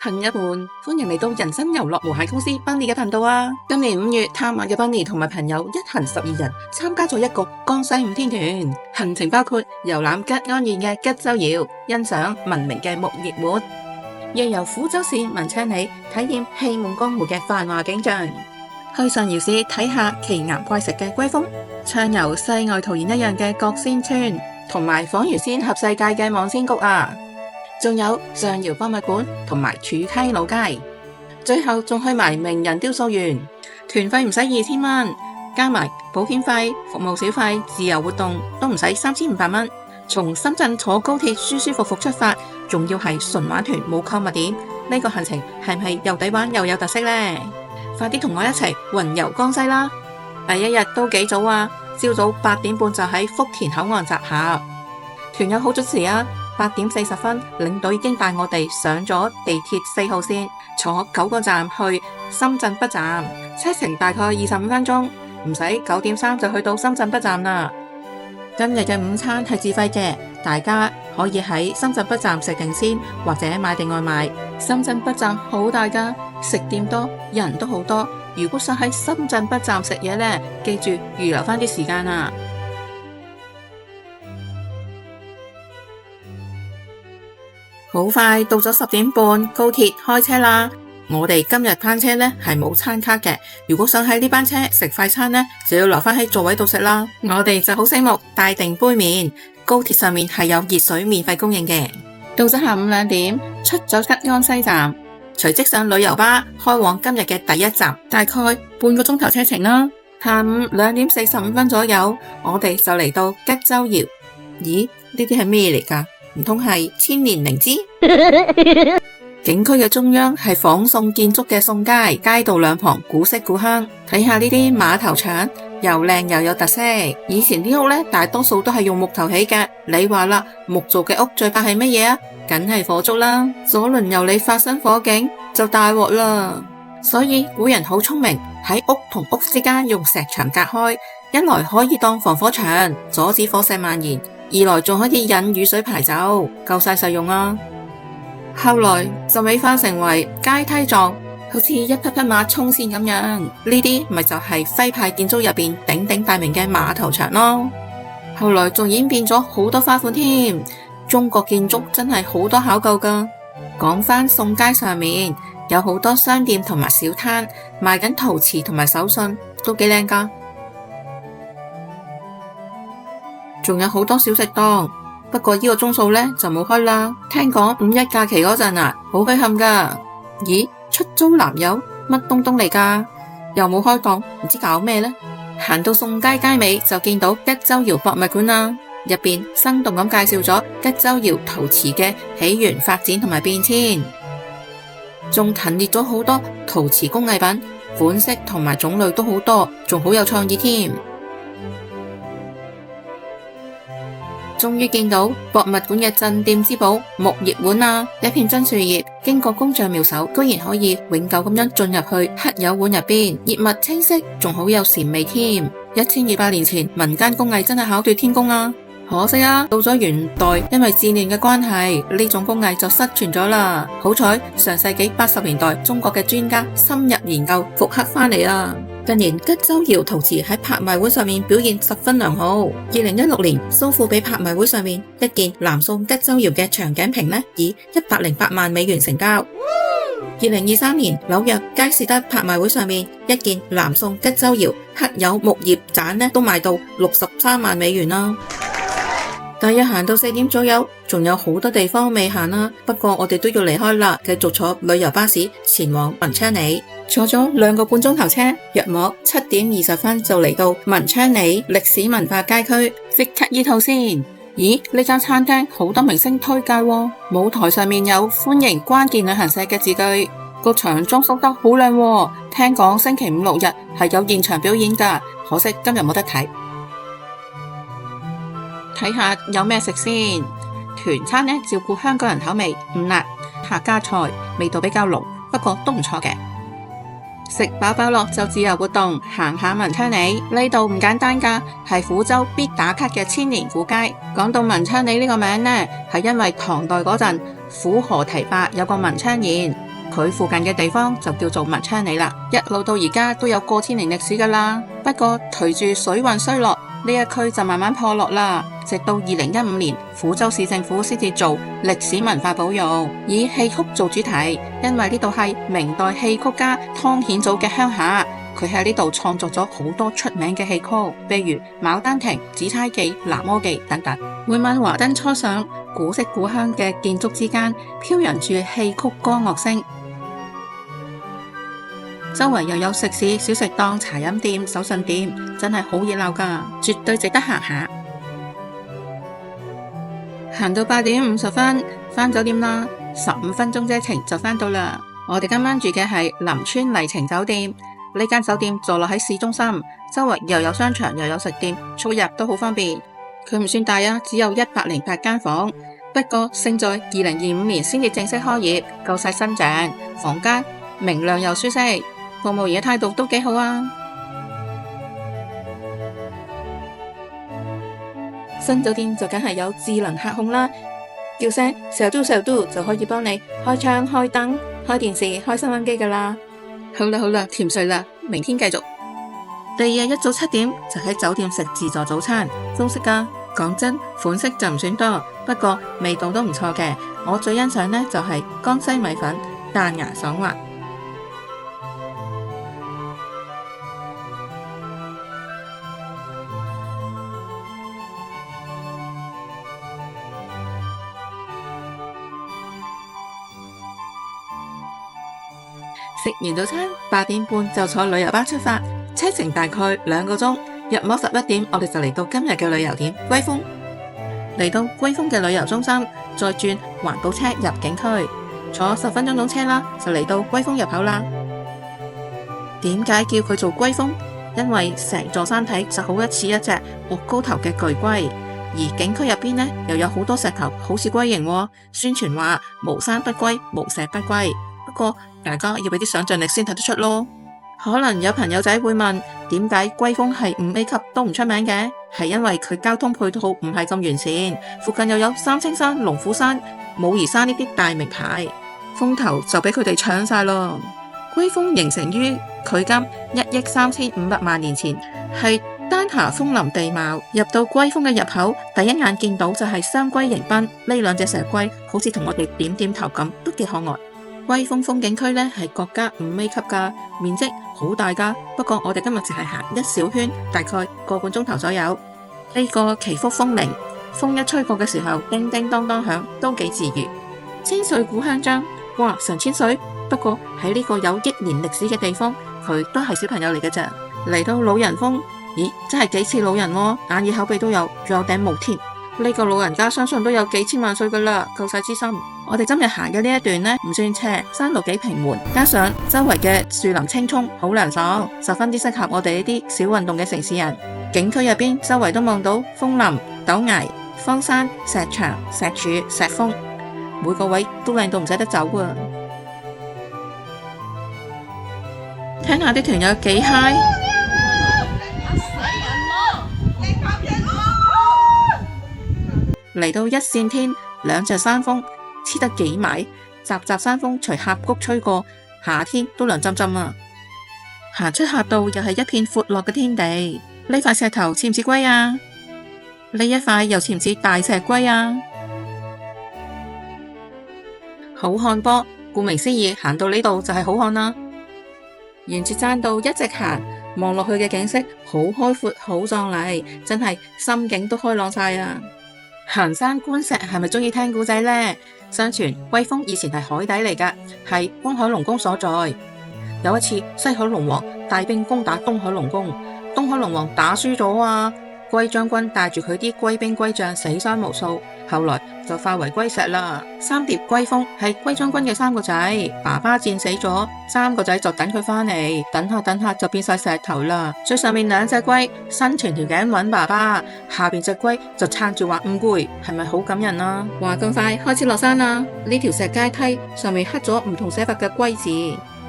朋友們，歡迎嚟到人生遊樂無限公司 Bunny 嘅頻道啊！今年5月，探馬嘅 Bunny 同埋朋友一行12人參加咗一個江西5天團，行程包括遊覽吉安縣嘅吉州窯，欣賞聞名嘅木葉碗，夜遊撫州市文昌里，體驗氣夢江湖嘅繁華景象，去上饒市睇下奇岩怪石嘅龜峰，暢遊世外桃源一樣嘅角仙村，同埋仿如仙俠世界嘅望仙谷啊！仲有上饒博物館同埋柱溪老街，最後仲去埋名人雕塑園。團費唔使2000蚊，加埋保險費、服務小費、自由活動都唔使3500蚊。從深圳坐高鐵舒舒服服出發，仲要係純玩團冇購物點，呢個行程係唔係又抵玩又有特色呢？快啲同我一齊雲遊江西啦！第一日都幾早啊，朝早8點半就喺福田口岸集合。團友好準時啊！8點40分，領隊已經帶我哋上咗地鐵4號線，坐9個站去深圳北站，車程大概25分鐘，唔使9點3就去到深圳北站啦。今日嘅午餐係自費嘅，大家可以喺深圳北站食定先，或者買定外賣。深圳北站好大㗎，食店多，人都好多。如果想喺深圳北站食嘢呢，記住預留返啲時間啊！好快到咗10點半，高鐵開車啦！我哋今日班車呢係冇餐卡嘅，如果想喺呢班車食快餐呢，就要留返喺座位度食啦。我哋就好醒目，帶定杯麵。高鐵上面係有熱水免費供應嘅。到咗下午2點，出咗吉安西站，隨即上旅遊巴開往今日嘅第一站，大概半個鐘頭車程啦。下午2點45分左右，我哋就嚟到吉州窯。咦？呢啲係咩嚟㗎？唔通係千年靈芝？景區嘅中央係仿宋建築嘅宋街，街道兩旁古色古香。睇下呢啲馬頭牆，又靚又有特色。以前啲屋呢，大多數都係用木頭起嘅。你話啦，木做嘅屋最怕係乜嘢啊？梗係火燭啦！左鄰右里發生火警就大鑊啦。所以古人好聰明，喺屋同屋之間用石牆隔開，一來可以當防火牆，阻止火勢蔓延。二來仲可以引雨水排走，夠晒實用啊！後來就美化成為階梯狀，好似一匹匹馬衝線咁樣。呢啲咪就係徽派建築入邊鼎鼎大名嘅馬頭牆咯。後來仲演變咗好多花款添。中國建築真係好多考究噶。講返宋街上面有好多商店同埋小攤，賣緊陶瓷同埋手信，都幾靚噶。仲有好多小食檔，不過呢個鐘數呢就冇開啦。聽講5·1假期嗰陣啊，好墟冚噶。咦，出租男友乜東東嚟噶？又冇開檔，唔知搞咩呢？行到宋街街尾就見到吉州窯博物館啦，入邊生動咁介紹咗吉州窯陶瓷嘅起源、發展同埋變遷，仲陳列咗好多陶瓷工藝品，款式同埋種類都好多，仲好有創意添。終於見到博物館嘅鎮店之寶木葉碗啦，一片真樹葉經過工匠妙手，居然可以永久咁樣進入去黑釉碗入邊，葉物清晰，仲好有禪味添。1200年前民間工藝真係巧奪天工啊！可惜啊，到咗元代，因為戰亂嘅關係，呢種工藝就失傳咗啦。好彩上世紀80年代，中國嘅專家深入研究，復刻返嚟啦。近年吉州窯陶瓷喺拍賣會上面表現十分良好。2016年蘇富比拍賣會上面，一件南宋吉州窯嘅長頸瓶呢，以108萬美元成交。2023年紐約佳士得拍賣會上面，一件南宋吉州窯黑釉木葉盞呢，都賣到63萬美元啦。大約行到4點左右，仲有好多地方未行啦。不過我哋都要離開啦，繼續坐旅遊巴士前往文昌里。坐咗2個半鐘頭車，約莫7點20分就嚟到文昌里歷史文化街區。即刻依套先。咦，呢間餐廳好多明星推介喎，舞台上面有歡迎關鍵旅行社嘅字句，個場裝修得好靚喎。聽講星期5、6日係有現場表演㗎，可惜今日冇得睇。睇下有咩食先。團餐呢，照顧香港人口味，唔辣，客家菜味道比較濃，不過都唔錯嘅。食飽飽落就自由活動，行下文昌里。呢度唔簡單㗎，係撫州必打卡嘅千年古街。講到文昌里呢個名呢，係因為唐代嗰陣府河堤壩有個文昌宴，佢附近嘅地方就叫做文昌里啦，一路到而家都有過千年歷史噶啦。不過隨住水運衰落，呢一區就慢慢破落啦。直到2015年，撫州市政府先至做歷史文化保育，以戲曲做主題，因為呢度係明代戲曲家湯顯祖嘅鄉下。佢喺呢度創作咗好多出名嘅戲曲，譬如《牡丹亭》《紫釵記》《南柯記》等等。每晚華燈初上，古色古香嘅建築之間飄揚住戲曲歌樂聲，周圍又有食肆、小食檔、茶飲店、手信店，真係好熱鬧㗎，絕對值得行下。行到8點50分，返酒店啦，15分鐘車程就返到啦。我哋今晚住嘅係林村麗晴酒店。呢間酒店坐落喺市中心，周圍又有商場又有食店，出入都好方便。佢唔算大啊，只有108間房，不過勝在2025年先至正式開業，夠晒新淨，房間明亮又舒適，服務員嘅態度都幾好啊。新酒店就梗係有智能客控啦，叫聲小嘟小嘟就可以幫你開窗、開燈、開電視、開收音機㗎啦。好啦，甜睡啦，明天繼續。第二日一早7點就喺酒店食自助早餐，中式㗎。講真，款式就唔算多，不過味道都唔錯嘅。我最欣賞呢就係江西米粉，彈牙爽滑。食完早餐8點半就坐旅遊巴出發，車程大概2個鐘。約莫11點，我哋就嚟到今日嘅旅遊點龜峰。嚟到龜峰嘅旅遊中心，再轉環保車入景區，坐10分鐘鐘車啦，就嚟到龜峰入口啦。點解叫佢做龜峰？因為成座山體就好似一隻鑊高頭嘅巨龜，而景區入邊呢又有好多石頭，好似龜形喎。宣傳話無山不龜，無石不龜。不過大家要俾啲想象力先睇得出咯。可能有朋友仔會問，點解龜峰係5A 級都唔出名嘅？係因為佢交通配套唔係咁完善，附近又有三清山、龍虎山、武夷山呢啲大名牌，風頭就俾佢哋搶晒咯。龜峰形成於距今1億3500萬年前，係丹霞峰林地貌。入到龜峰嘅入口，第一眼見到就係雙龜迎賓，呢兩隻石龜好似同我哋點點頭咁，都幾可愛。龜峰風景區呢係國家5A 級噶，面積好大噶。不過我哋今日淨係行一小圈，大概個半鐘頭左右。呢個祈福風鈴，風一吹過嘅時候，叮叮當當響，都幾治愈。千歲古香樟，哇，成千歲！不過喺呢個有億年歷史嘅地方，佢都係小朋友嚟嘅咋。嚟到老人峰，咦，真係幾似老人喎，眼耳口鼻都有，仲有頂帽添。呢個老人家相信都有幾千萬歲噶啦，夠晒資深。我哋今日行嘅呢一段呢，唔算斜，山路幾平緩，加上周圍嘅樹林青蔥，好涼爽，十分之適合我哋呢啲少運動嘅城市人。景區入邊周圍都望到楓林、陡崖、荒山、石牆、石柱、石峰，每個位都靚到唔捨得走啊！聽下啲團友幾嗨。嚟到一線天，兩隻山峰黐得幾埋，習習山峰隨峽谷吹過，夏天都涼浸浸啊！行出峽道又係一片闊落嘅天地，呢塊石頭似唔似龜啊？呢一塊又似唔似大石龜啊？好漢坡，顧名思義，行到呢度就係好漢啦。沿住棧道一直行，望落去嘅景色好開闊，好壯麗，真係心境都開朗晒啊！行山觀石係咪鍾意聽故仔呢？相傳龜峰以前係海底嚟㗎，係東海龍宮所在。有一次西海龍王帶兵攻打東海龍宮，東海龍王打輸咗啊！龜將軍帶住佢啲龜兵龜將死傷無數，後來就化為龜石啦。三疊龜峰係龜將軍嘅3個仔，爸爸戰死咗，3個仔就等佢返嚟，等下就變晒石頭啦。最上面2隻龜伸長條頸揾爸爸，下邊隻龜就撐住畫五龜，係咪好感人啊？話咁快開始落山啦，呢條石階梯上面刻咗唔同寫法嘅龜字，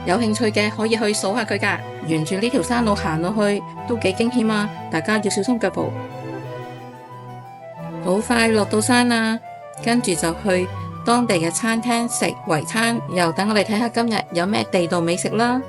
有興趣嘅可以去數下佢㗎。沿住呢條山路行落去都幾驚險啊，大家要小心腳步。好快落到山啦，跟住就去當地嘅餐廳食圍餐，又等我哋睇下今日有咩地道美食啦。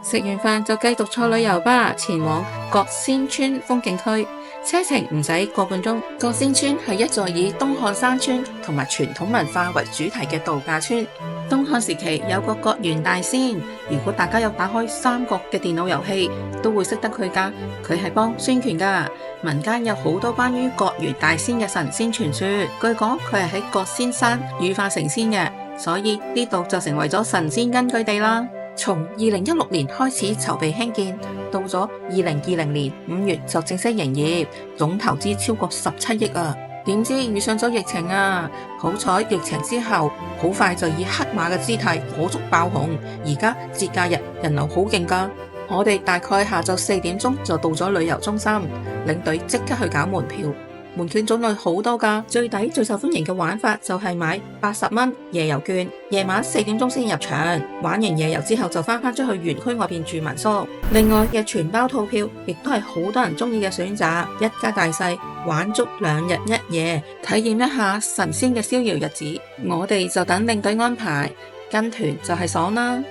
食完飯就繼續坐旅遊巴前往覺仙村風景區，車程唔使個半鐘。覺仙村係一座以東漢山村同埋傳統文化為主題嘅度假村。東漢時期有個覺元大仙，如果大家有打開三國嘅電腦遊戲，都會識得佢㗎。佢係幫孫權㗎。民間有好多關於覺元大仙嘅神仙傳說，據講佢係喺覺仙山羽化成仙嘅，所以呢度就成為咗神仙根據地啦。從2016年開始籌備興建，到咗2020年5月就正式營業，總投資超過17億啊！點知遇上咗疫情啊！好彩疫情之後，好快就以黑馬嘅姿態火速爆紅，而家節假日人流好勁㗎。我哋大概下晝4點鐘就到咗旅遊中心，領隊即刻去搞門票。門券種類好多㗎，最抵最受歡迎嘅玩法就係買80蚊夜遊券，夜晚4點鐘先入場，玩完夜遊之後就翻出去園區外邊住民宿。另外嘅全包套票亦都係好多人中意嘅選擇，一家大細玩足2日1夜，體驗一下神仙嘅逍遙日子。我哋就等領隊安排，跟團就係爽啦。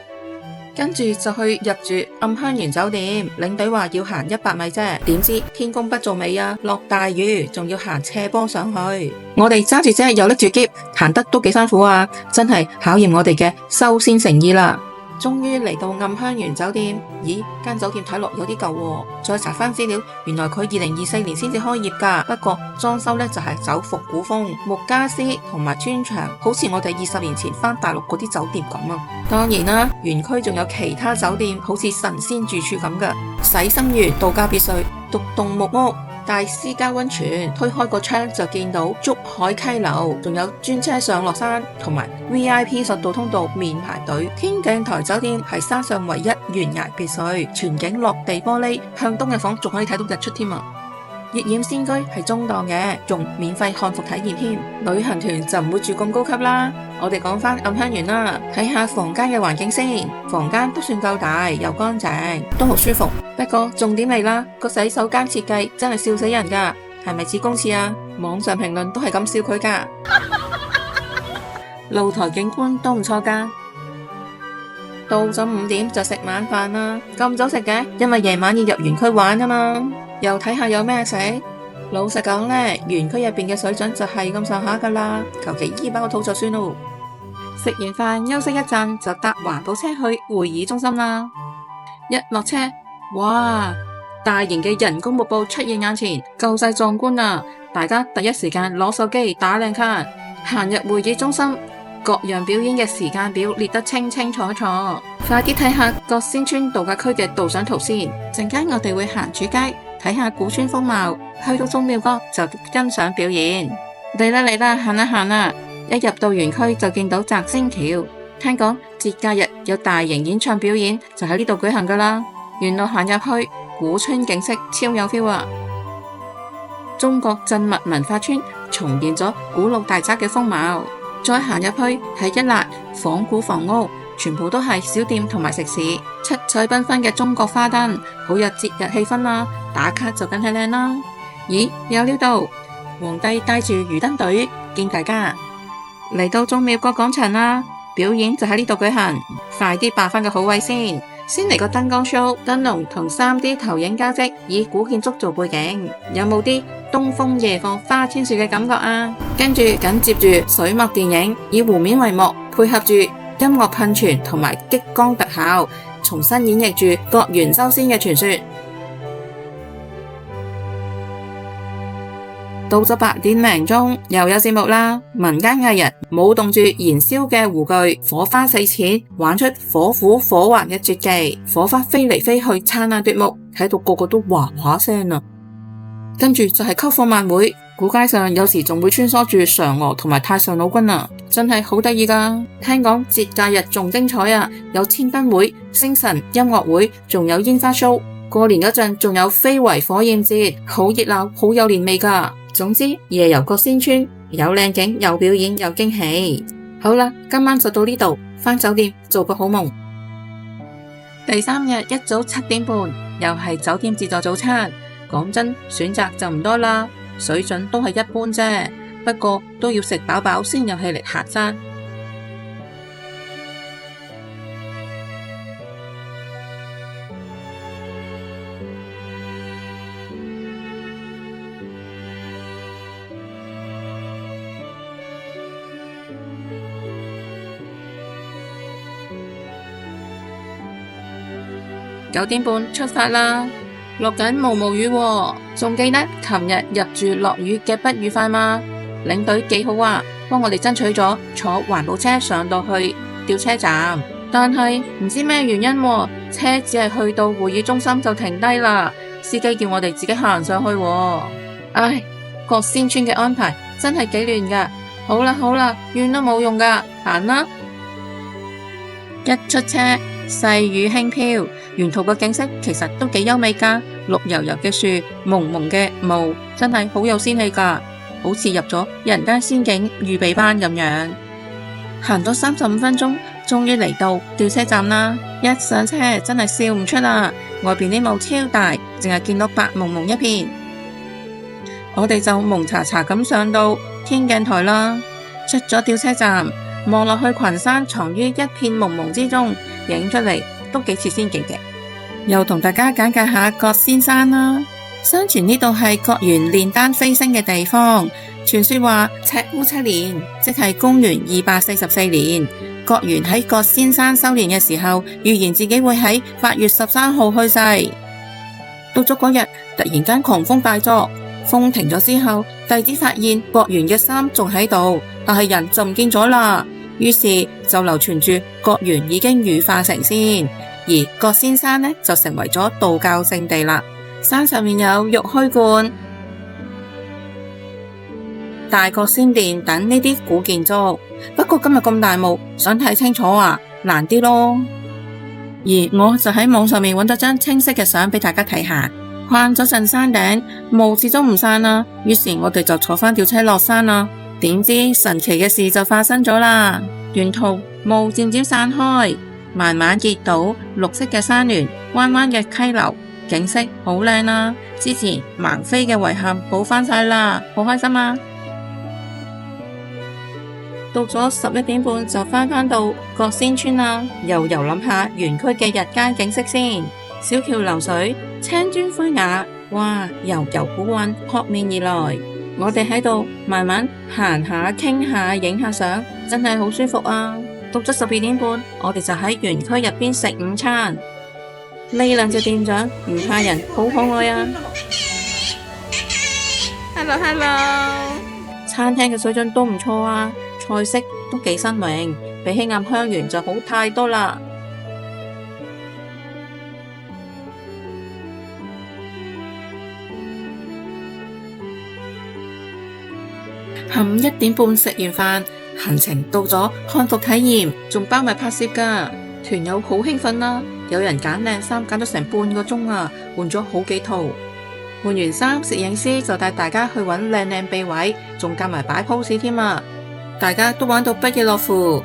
跟住就去入住暗香園酒店，領隊話要行100米啫，點知天公不造美啊，落大雨，仲要行斜坡上去。我哋揸住啫，又拎住篋，行得都幾辛苦啊，真係考驗我哋嘅修仙誠意啦。終於嚟到暗香園酒店，咦，間酒店睇落有啲舊喎，再查翻資料，原來佢2024年先至開業㗎，不過裝修呢就係走復古風，木家私同埋磚牆，好似我哋20年前翻大陸嗰啲酒店咁啊。當然啦，園區仲有其他酒店，好似神仙住處咁嘅，洗心園度假別墅、獨棟木屋、大私家溫泉，推開個窗就見到竹海溪流，仲有專車上落山，同埋 VIP 索道通道免排隊。天鏡台酒店係山上唯一懸崖別墅，全景落地玻璃，向東嘅房仲可以睇到日出添啊！熱染仙居係中檔嘅，仲免費漢服體驗添。旅行團就唔會住咁高級啦。我哋講返暗香園啦，睇下房間嘅環境先。房間都算夠大，又乾淨，都好舒服。不過重點嚟啦，個洗手間設計真係笑死人㗎，係咪似公廁啊？網上評論都係咁笑佢㗎。露台景觀都唔錯㗎。到咗5點就食晚飯啦，咁早食嘅，因為夜晚要入園區玩啊嘛。又睇下有咩食。老實講呢，園區入邊嘅水準就係咁上下噶啦，求其醫飽個肚就算咯。食完飯休息一陣就搭環保車去會議中心啦。一落車，哇！大型嘅人工瀑布出現眼前，夠晒壯觀啊！大家第一時間攞手機打靚卡。行入會議中心，各樣表演嘅時間表列得清清楚楚。快啲睇下覺仙村度假區嘅導賞圖先。陣間我哋會行主街，睇下古村風貌，去到宗廟角就欣賞表演。嚟啦嚟啦，行啦行啦！一入到園區就見到摘星橋，聽講節假日有大型演唱表演，就喺呢度舉行噶啦。沿路行入去，古村景色超有 feel 啊！中國鎮物文化村重現咗古老大宅嘅風貌。再行入去係一列仿古房屋，全部都係小店同埋食肆，七彩繽紛嘅中國花燈，好有節日氣氛啦！打卡就梗係靚啦。咦，有料到，皇帝帶住魚燈隊見大家。嚟到宗廟角廣場啦，表演就喺呢度舉行，快啲霸返個好位先。先嚟個燈光 show， 燈籠同 3D 投影交織，以古建築做背景，有冇啲東風夜放花千樹嘅感覺啊？跟住緊接住水墨電影，以湖面為幕，配合住音樂噴泉同埋激光特效，重新演繹住覺元修仙嘅傳說。到咗8點零鐘，又有節目啦！民間藝人舞動住燃燒嘅壺具，火花四濺，玩出火虎火環嘅絕技，火花飛嚟飛去，燦爛奪目，睇到個個都嘩嘩聲啊！跟住就係篝火晚會，古街上有時仲會穿梭住嫦娥同埋太上老君啊，真係好得意噶！聽講節假日仲精彩啊，有千燈會、星辰音樂會，仲有煙花 show。過年嗰陣仲有非遺火焰節，好熱鬧，好有年味噶。總之夜遊覺仙村有靚景，有表演，有驚喜。好啦，今晚就到呢度，返酒店做個好夢。第3日一早7點半，又係酒店自助早餐。講真，選擇就唔多啦，水準都係一般啫。不過都要食飽飽先有氣力行山。9點半出發啦，落緊毛毛雨喎，仲記得琴日入住落雨嘅不愉快嗎？領隊幾好啊，幫我哋爭取咗坐環保車上到去吊車站，但係唔知咩原因喎，車只係去到會議中心就停低啦，司機叫我哋自己行上去喎。唉，國先村嘅安排真係幾亂㗎。好啦，怨都冇用㗎，行啦。一出車，細雨輕飄，沿途嘅景色其實都幾優美㗎，綠油油嘅樹，蒙蒙嘅霧，真係好有仙氣㗎，好似入咗人間仙境預備班咁樣。行咗35分鐘，終於嚟到吊車站啦！一上車真係笑唔出啦，外邊啲霧超大，淨係見到白蒙蒙一片。我哋就蒙查查咁上到天鏡台啦，出咗吊車站，望落去群山藏於一片蒙蒙之中，影出嚟都幾似仙境嘅。又同大家簡介下葛仙山啦。相傳呢度係葛元煉丹飛升嘅地方。傳說話赤烏7年，即係公元244年，葛元喺葛仙山修煉嘅時候，預言自己會喺8月13號去世。到咗嗰日，突然間狂風大作，風停咗之後，弟子發現葛元嘅衫仲喺度，但係人就唔見咗啦。於是就流傳住葛元已經羽化成仙，而葛仙山呢就成為咗道教聖地啦。山上面有玉虛觀、大葛仙殿等呢啲古建築。不過今日咁大霧，想睇清楚啊，難啲咯。而我就喺網上面揾到張清晰嘅相俾大家睇下。逛咗陣山頂，霧始終唔散啦，於是我哋就坐返吊車落山啦。點知神奇嘅事就發生咗啦！沿途霧漸漸散開，慢慢結到綠色嘅山巒，彎彎嘅溪流，景色好靚啦！之前盲飛嘅遺憾補返晒啦，好開心啊！到咗11點半就返到葛仙村啦，又遊覽下園區嘅日間景色先。小橋流水，青磚灰瓦，哇，悠悠古韻撲面而來。我哋喺度慢慢行下、傾下、影下相，真係好舒服啊！到咗12點半，我哋就喺園區入邊食午餐。呢兩隻店長唔怕人，好可愛啊 ！Hello， 餐廳嘅水準都唔錯啊，菜式都幾新穎，比起暗香園就好太多啦。下午1點半食完飯，行程到咗漢服體驗，仲包埋拍攝㗎。團友好興奮啦，有人揀靚衫揀咗成半個鐘啊，換咗好幾套。換完衫，攝影師就帶大家去揾靚靚秘位，仲夾埋擺 pose 添啊！大家都玩到不亦樂乎。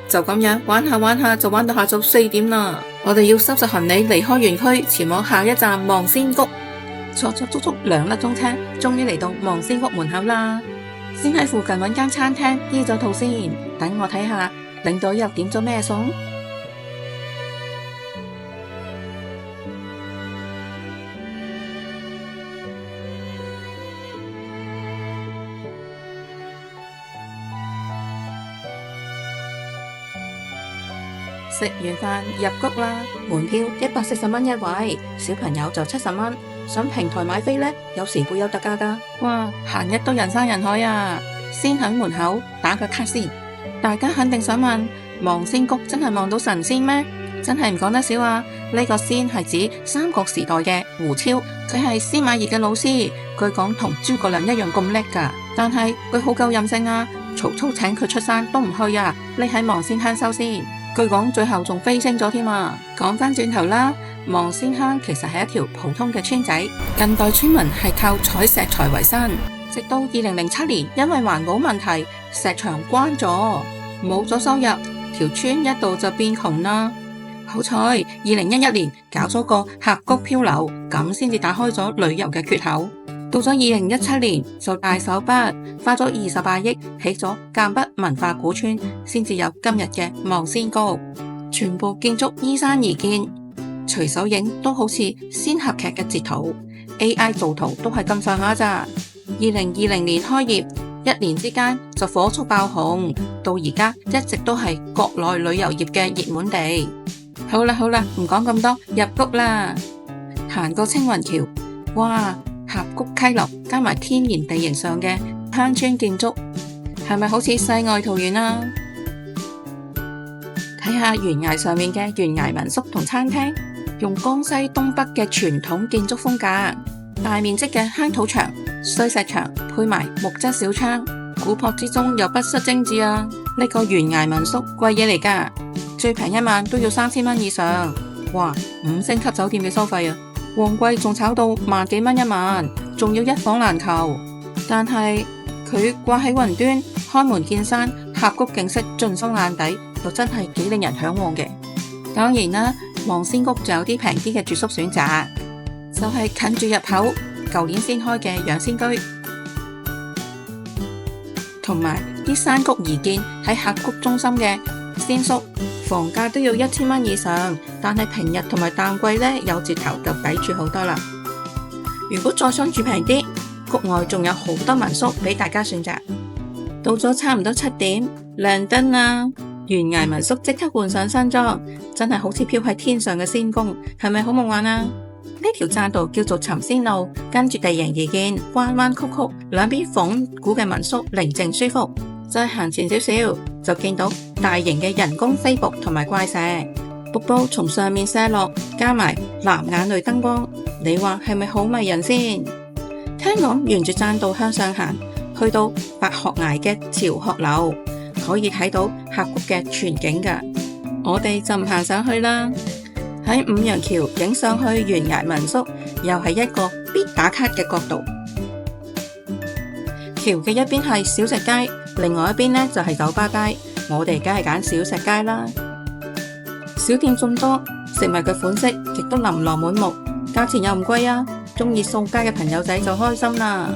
就咁樣玩下玩下，就玩到下晝4點啦。我哋要收拾行李離開園區，前往下一站望仙谷。坐咗足足2粒鐘車，終於嚟到望仙谷門口啦。先喺附近揾間餐廳醫咗肚先，等我睇下領隊又點咗咩餸。食完飯入谷啦，門票140蚊一位，小朋友就70蚊。上平台買飛呢，有時會有特價㗎。哇，行日都人山人海啊！先喺門口打個卡先。大家肯定想問，望仙谷真係望到神仙咩？真係唔講得笑啊！呢個仙係指三國時代嘅胡超，佢係司馬懿嘅老師，據講同諸葛亮一樣咁叻㗎。但係佢好夠任性啊！曹操請佢出山都唔去啊，匿喺望仙坑修仙。據講最後仲飛升咗添啊！講返轉頭啦，望仙坑其實係一條普通嘅村仔，近代村民係靠採石材為生，直到2007年，因為環保問題，石場關咗，冇咗收入，條村一度就變窮啦。好彩2011年搞咗個峽谷漂流，咁先至打開咗旅遊嘅缺口。到咗2017年就大手筆花咗28億起咗澗北文化古村，先至有今日嘅望仙谷。全部建築依山而建，隨手影都好似仙俠劇嘅截圖， AI 造圖都係咁上下咋。2020年開業，1年之間就火速爆紅，到而家一直都係國內旅遊業嘅熱門地。好啦，唔講咁多，入谷啦。行過青雲橋，哇，峽谷溪流加埋天然地形上嘅鄉村建築，係咪好似世外桃源啊？睇下懸崖上面嘅懸崖民宿同餐廳，用江西東北嘅傳統建築風格，大面積嘅鄉土牆、碎石牆配埋木質小窗，古樸之中又不失精緻啊！呢個懸崖民宿貴嘢嚟㗎，最平1晚都要3000蚊以上，哇！5星級酒店嘅收費啊，旺季仲炒到萬幾蚊1晚，仲要一房難求。但係佢掛喺雲端，開門見山，峽谷景色盡收眼底，又真係幾令人向往嘅。當然啦，望仙谷仲有啲平啲嘅住宿選擇，就係近住入口，舊年先開嘅養仙居，同埋啲山谷而建喺峽谷中心嘅仙宿，房價都要1000蚊以上，但係平日同埋淡季呢，有折頭就抵住好多啦。如果再想住平啲，谷外仲有好多民宿俾大家選擇。到咗差唔多7點，亮燈啦，懸崖民宿即刻換上新裝，真係好似飄喺天上嘅仙宮，係咪好夢幻啊？呢條棧道叫做尋仙路，跟住地形而建，彎彎曲曲，兩邊仿古嘅民宿寧靜舒服。再行前少少就見到大型嘅人工飛瀑同埋怪石，瀑布從上面射落，加埋藍眼淚燈光，你話係咪好迷人先？聽講沿住棧道向上行，去到白鶴崖嘅潮鶴樓，可以睇到峽谷嘅全景㗎。我哋就唔行上去啦，喺五羊橋影上去懸崖民宿，又係一個必打卡嘅角度。橋嘅一邊係小石街，另外一邊呢就係酒吧街，我哋梗係揀小石街啦。小店眾多，食物嘅款式亦都琳琅滿目，價錢又唔貴啊，中意掃街嘅朋友仔就開心啦。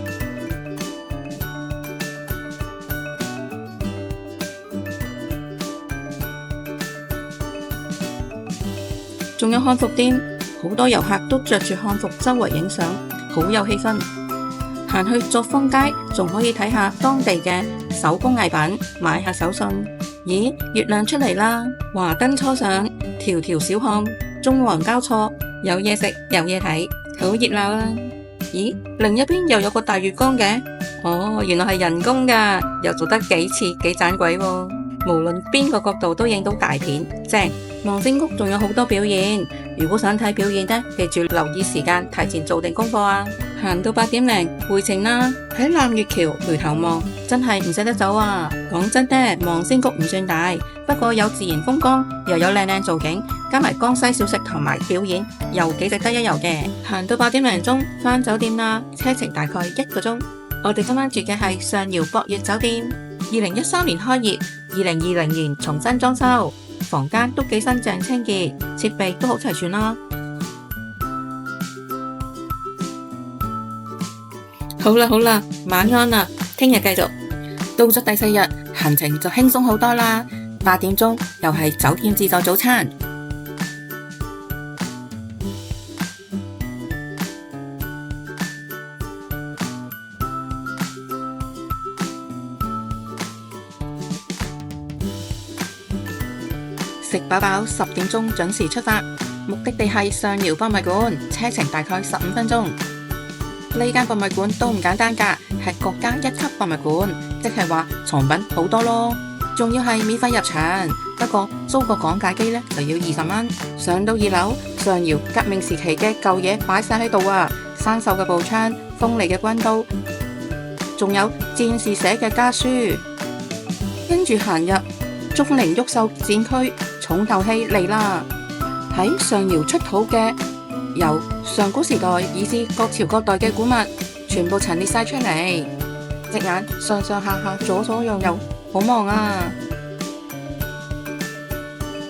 仲有漢服店，好多遊客都着住漢服周圍影相，好有氣氛。行去作風街，仲可以睇下當地嘅手工藝品，買下手信。咦，月亮出嚟啦，華燈初上，條條小巷，中環交錯，有嘢食，有嘢睇，好熱鬧啊！咦，另一邊又有個大月光嘅，哦，原來係人工㗎，又做得幾似幾盞鬼喎。無論邊個角度都影到大片，正。望仙谷仲有好多表演，如果想睇表演呢，記住留意時間，提前做定功課啊！行到8點零回程啦，喺攬月橋回頭望，真係唔捨得走啊！講真呢，望仙谷唔算大，不過有自然風光，又有靚靚造景，加埋江西小食同埋表演，又幾值得一遊嘅。行到8點零鐘返酒店啦，車程大概1個鐘。我哋今晚住嘅係上窰博悅酒店，2013年開業，2020年重新裝修。房間都幾新淨清潔，設備都好齊全啦。好啦，晚安啦，聽日繼續。到咗第4日，行程就輕鬆好多啦。8點鐘又係酒店自助早餐。食飽飽10點鐘準時出發，目的地係上窰博物館，車程大概15分鐘。呢間博物館都唔簡單㗎，係國家1級博物館，即係話藏品好多咯。仲要係免費入場，不過租個講解機呢就要20蚊。上到2樓，上窰革命時期嘅舊嘢擺晒喺度啊，生鏽嘅步槍、鋒利嘅軍刀，仲有戰士寫嘅家書。跟住行入鍾靈毓秀展區。重頭戲嚟啦！喺上窰出土嘅由上古時代以至各朝各代嘅古物，全部陳列晒出嚟。隻眼上上下下左左右右，好忙啊！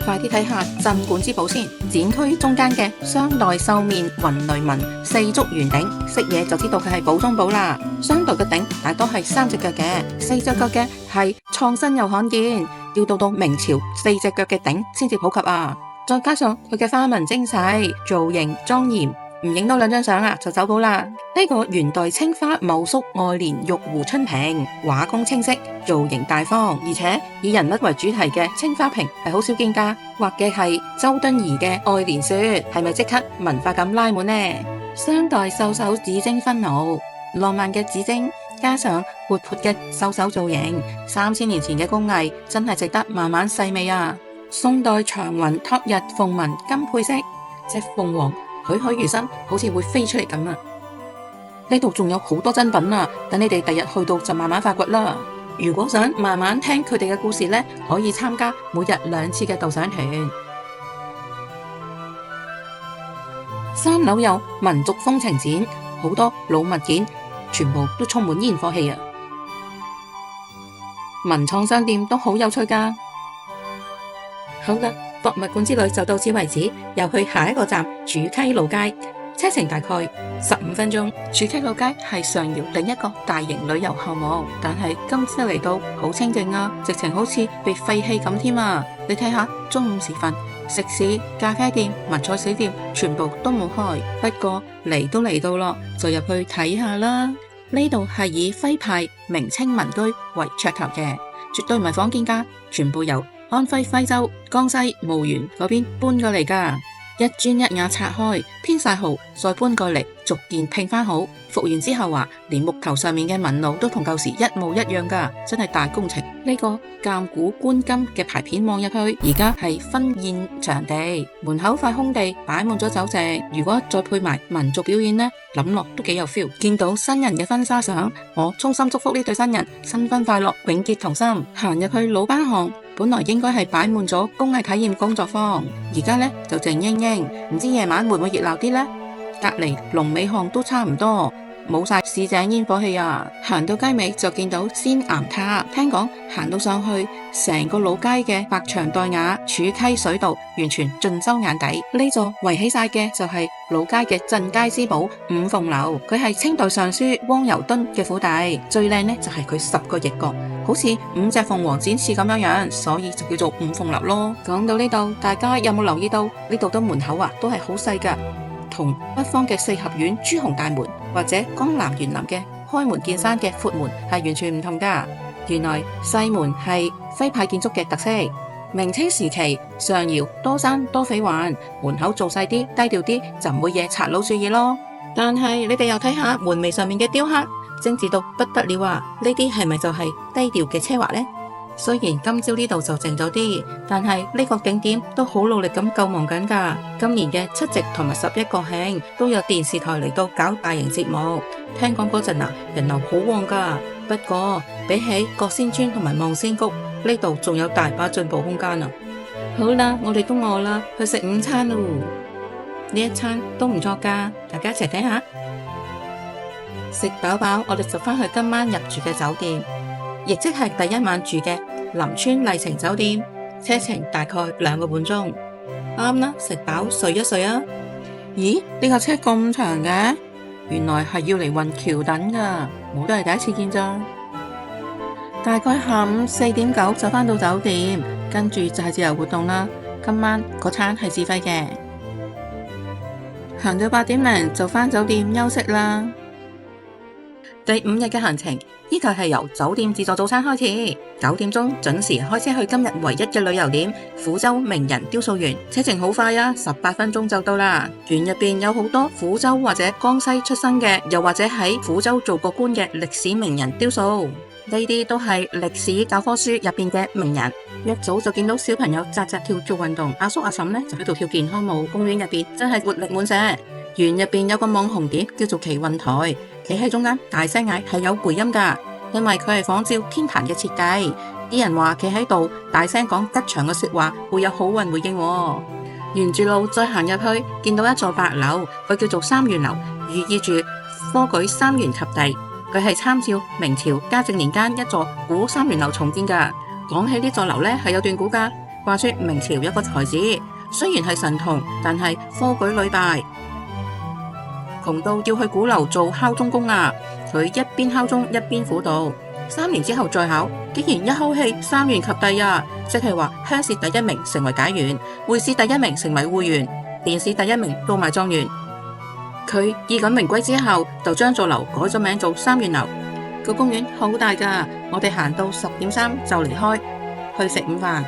快啲睇下鎮館之寶先，展區中間嘅商代獸面雲雷紋四足圓頂，識嘢就知道佢係寶中寶啦。商代嘅頂大多係三隻腳嘅，四隻腳嘅係創新又罕見，要到明朝四隻腳嘅頂先至普及啊！再加上佢嘅花紋精細，造型莊嚴，唔影多兩張相啊就走寶啦！呢個元代青花茂叔愛蓮玉壺春瓶，畫工清晰，造型大方，而且以人物為主題嘅青花瓶係好少見噶。畫嘅係周敦頤嘅愛蓮說，係咪即刻文化感拉滿呢？商代獸首紫荊分顱，浪漫嘅紫荊加上活潑嘅獸首造型，3000年前嘅工藝真係值得慢慢細味啊！宋代長雲托日鳳紋金配飾，隻鳳凰栩栩如生，好似會飛出嚟咁啊！呢度仲有好多珍品啊，等你哋第日去到就慢慢發掘啦。如果想慢慢聽佢哋嘅故事呢，可以參加每日2次嘅導賞團。3樓有民族風情展，好多老物件，全部都充滿煙火氣啊！文創商店都好有趣噶。好啦，博物館之旅就到此為止，又去下一個站主溪老街，車程大概15分鐘。主溪老街係上饒另一個大型旅遊項目，但係今朝嚟到好清靜啊，直情好似被廢棄咁添啊！你睇下，中午時分，食肆、咖啡店、文菜小店全部都冇開，不過嚟都嚟到咯，就入去睇下啦。呢度係以徽派明清民居為噱頭嘅，絕對唔係仿建㗎，全部由安徽徽州、江西廬源嗰邊搬過嚟㗎，一磚一瓦拆開，編晒號，再搬過嚟，逐件拼翻好。復原之後話，連木頭上面嘅紋路都同舊時一模一樣㗎，真係大工程。呢個鑑古觀今嘅牌匾望入去，而家係婚宴場地，門口塊空地擺滿咗酒席。如果再配埋民族表演呢，諗落都幾有 feel。見到新人嘅婚紗相，我衷心祝福呢對新人新婚快樂，永結同心。行入去老班行，本來應該係擺滿咗工藝體驗工作坊，而家呢就靜英英，唔知夜晚會唔會熱鬧啲呢？隔籬龍尾巷都差唔多，冇晒市井煙火氣啊！行到街尾就見到仙岩塔，聽講行到上去，成個老街嘅白牆黛瓦、柱溪水道，完全盡收眼底。呢座圍起晒嘅就係老街嘅鎮街之寶五鳳樓，佢係清代尚書汪尤敦嘅府邸，最靚呢就係佢10個翼角，好似5隻鳳凰展翅咁樣，所以就叫做五鳳樓咯。講到呢度，大家有冇留意到呢度嘅門口啊，都係好細噶。同北方嘅四合院朱紅大門或者江南園林嘅開門見山嘅闊門係完全唔同噶。原來細門係徽派建築嘅特色。明清時期上饒多山多匪患，門口做細啲低調啲就唔會惹賊佬注意咯。但係你哋又睇下門楣上面嘅雕刻，精緻到不得了啊！呢啲係咪就係低調嘅奢華呢？雖然今朝呢度就靜咗啲，但係呢個景點都好努力咁救亡緊㗎。今年嘅7夕同埋11國慶都有電視台嚟到搞大型節目，聽講嗰陣人流好旺㗎。不過比起國仙村同埋望仙谷，呢度仲有大把進步空間啊！好啦，我哋都餓啦，去食午餐咯。呢一餐都唔錯㗎，大家一齊睇下。食飽飽，我哋就返去今晚入住嘅酒店，亦即係第一晚住嘅林村麗澄酒店，車程大概2個半鐘。啱啦，食飽睡一睡啊！咦，呢架車咁長嘅，原來係要嚟運橋躉㗎，我都係第一次見咋。大概下午4點9就返到酒店，跟住就係自由活動啦。今晚嗰餐係自費嘅，行到8點零就返酒店休息啦。第5日嘅行程依舊係由酒店自助早餐開始，9點鐘準時開車去今日唯一嘅旅遊點撫州名人雕塑園，車程好快啊，18分鐘就到啦。園入邊有好多撫州或者江西出生嘅，又或者喺撫州做過官嘅歷史名人雕塑，呢啲都係歷史教科書入邊嘅名人。一早就見到小朋友扎扎跳做運動，阿叔阿嬸呢就喺度跳健康舞。公園入邊真係活力滿瀉。園入邊有個網紅碟叫做奇運台，企喺中間大聲嗌係有回音噶，因為佢係仿照天壇嘅設計。啲人話企喺度大聲講吉祥嘅說話會有好運回應。沿住路再行入去，見到一座白樓，佢叫做三元樓，寓意住科舉3元及第。佢係參照明朝嘉靖年間一座古三元樓重建㗎。講起呢座樓呢，係有段古㗎。話說明朝有個才子，雖然係神童，但係科舉屢敗，窮到要去鼓樓做敲鐘工啊！佢一邊敲鐘一邊苦讀，3年之後再考，竟然一口氣3元及第啊！即係話鄉試第一名成為解元，會試第一名成為會員，殿試第一名做埋狀元。佢衣錦榮歸之後，就將座樓改咗名做三元樓。個公園好大㗎，我哋行到10點3就離開，去食午飯。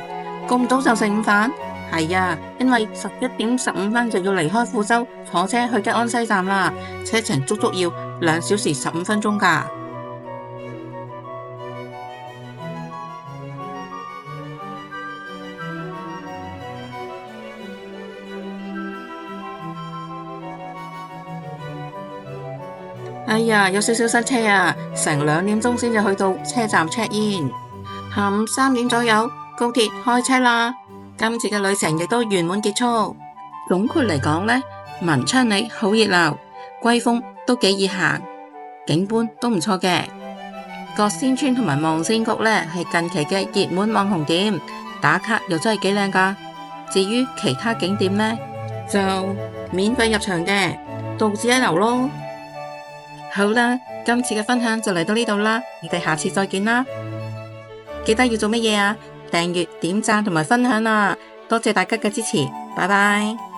咁早就食午飯？係啊，因為11點15就要離開富州，坐車去吉安西站啦，車程足足要2小時15分鐘㗎。哎呀，有少少塞車啊，成2點鐘先至去到車站 check in。下午3點左右，高鐵開車啦。今次嘅旅程亦都圓滿結束。總括嚟講呢，文昌里好熱鬧，歸風都幾易行，景觀都唔錯嘅。角仙村同埋望仙谷呢係近期嘅熱門網紅點，打卡又真係幾靚㗎。至於其他景點呢，就免費入場嘅，獨自一流咯。好啦，今次嘅分享就嚟到呢度啦，我哋下次再見啦。記得要做乜嘢啊？訂閱、點讚同埋分享啊！多謝大家嘅支持，拜拜。